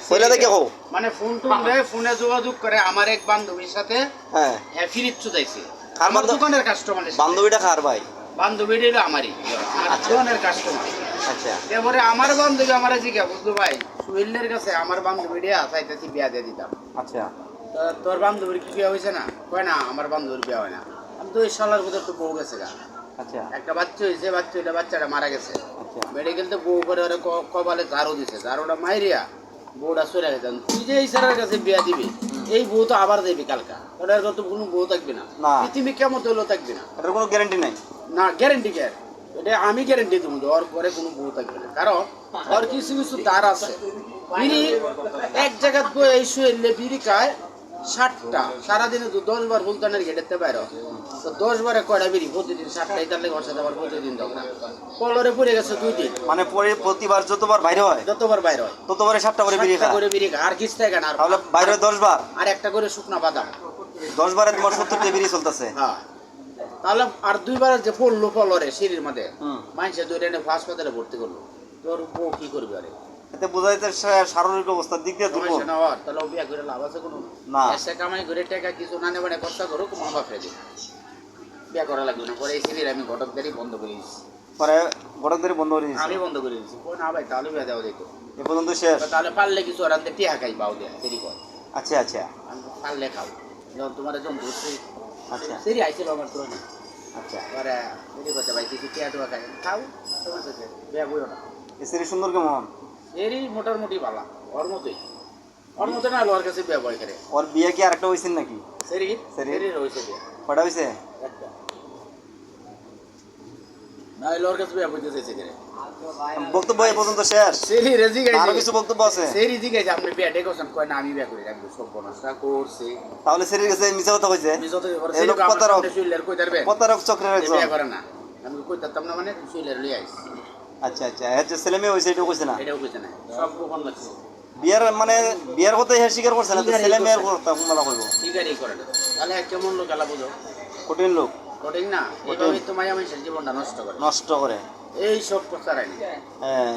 কইলা দেখে কও মানে ফোন টুনলে ফোনে যোগাযোগ করে আমার এক বান্ধবীর সাথে হ্যাঁ ফিরিত চুদাইছে কার আমার বান্ধব- দোকানের কাস্টমার বান্ধবীটা কার ভাই বান্ধবীটা হলো আমারই আমার দোকানের কাস্টমার আচ্ছা এবারে আমার বান্ধবী আমার জিজ্ঞা বুঝলো ভাই সুহেলের কাছে আমার বান্ধবীটা চাইতেছি বিয়া দিয়ে দিতাম আচ্ছা তোর বান্ধবীর কি বিয়া হয়েছে না কয় না আমার বান্ধবীর বিয়া হয় না আমি তো এই সালার ভিতর তো বউ গেছে গা আচ্ছা একটা বাচ্চা হয়েছে বাচ্চা হইলে বাচ্চাটা মারা গেছে আচ্ছা মেডিকেল তো বউ করে ওরা কপালে ঝাড়ু দিছে ঝাড়ুটা মাইরিয়া বউটা চলে গেছে তুই যে এই স্যারের কাছে বিয়া দিবি এই বউ তো আবার দেবি কালকা ওটার তো কোনো বউ থাকবে না না। পৃথিবী কেমন হলেও থাকবে না এটার কোনো গ্যারান্টি নাই না গ্যারেন্টি কে এটা আমি গ্যারেন্টি দেবো যে ওর পরে কোনো বউ থাকবে না কারণ ওর কিছু কিছু দ্বার আছে বিড়ি এক জায়গা এই শুয়ে বিড়ি খায় 60টা সারাদিনে তো 10 বার ফুলতানের গেটেতে বাইর তো 10 বারে কয়টা বিড়ি প্রতিদিন 60টাই তার লেগে ওর সাথে আবার প্রতিদিন ঝগড়া কলরে পড়ে গেছে 2 দিন মানে প্রতিবার যতবার বাইরে হয় যতবার বাইর হয় ততবারে 7টা করে বিড়ি 7টা খায় করে বিড়ি খায় আর কিস্তায় কেন আর তাহলে বাইরে হয় 10 বার আর একটা করে শুকনা বাদাম 10 বারে তোমার 70টা বিড়ি চলতেছে হ্যাঁ তাহলে আর 2 বার যে পড়লো পলরে সিঁড়ির মধ্যে হুম মানুষে দুইটা এনে হাসপাতালে ভর্তি করলো তোর বউ কি করবে আরে এতে বোঝাইতে শারীরিক অবস্থার দিক দিয়ে দুর্বল সমস্যা না হওয়ার তাহলে ও বিয়া করে লাভ আছে কোনো না। এসে কামাই করে টাকা কিছু না নেবে খরচা করুক মা বাপরে দিই বিয়া করা লাগবে না পরে এই সিঁড়ির আমি ঘটকদারি বন্ধ করে দিয়েছি পরে গড়কদারি বন্ধ করে দিয়েছে আমি বন্ধ করে দিয়েছি কই না ভাই তাহলে বিয়া দেওয়া যেত এ পর্যন্ত শেষ তাহলে পারলে কিছু আর আনতে টিয়া খাই বাউ দেয়া দেরি কর আচ্ছা আচ্ছা আমি পারলে খাও যখন তোমার যখন ধরছি আচ্ছা সিঁড়ি আইছিল আমার তো না আচ্ছা পরে দেরি করতে ভাই কিছু টিয়া টুয়া খাই খাও তোমার সাথে বিয়া বইও না এই সিরিজ সুন্দর কেমন এরই মোটামুটি বালা ওর মতোই ওর মতো না ওর কাছে বিয়া বয় করে ওর বিয়ে কি আরেকটা হয়েছেন নাকি সেরি সেরি? সেরি রয়েছে বিয়া কটা হয়েছে একটা না ওর কাছে বিয়া বইতে চাইছে করে বক্তব্য এ পর্যন্ত শেষ সেরি রেজি আরো গাইছে কিছু বক্তব্য আছে সেরি জি গাইছে আপনি বিয়া ডেকোরেশন কয় না আমি বিয়া করে রাখবো সব বনসটা করছে তাহলে সেরির কাছে মিছা কথা হয়েছে আমি যত এবার এই সেরি লোক প্রতারক। শুইলের কই তারবে প্রতারক চক্রের একজন বিয়া করে না আমি কই তারতাম না মানে শুইলের লই আইছি আচ্ছা আচ্ছা হচ্ছে ছেলে মেয়ে হয়েছে এটা কইছে না এটাও কইছে না সব গোপন লাগছে বিয়ার মানে বিয়ার কথা ইহা স্বীকার করছে না তো ছেলে মেয়ের কথা কোনলা কইব ঠিকই করে না তাহলে কেমন লোক আলা বুঝো কঠিন লোক কঠিন না এইভাবেই তো মায়া মানুষের জীবনটা নষ্ট করে নষ্ট করে এই সব প্রচার আইনি হ্যাঁ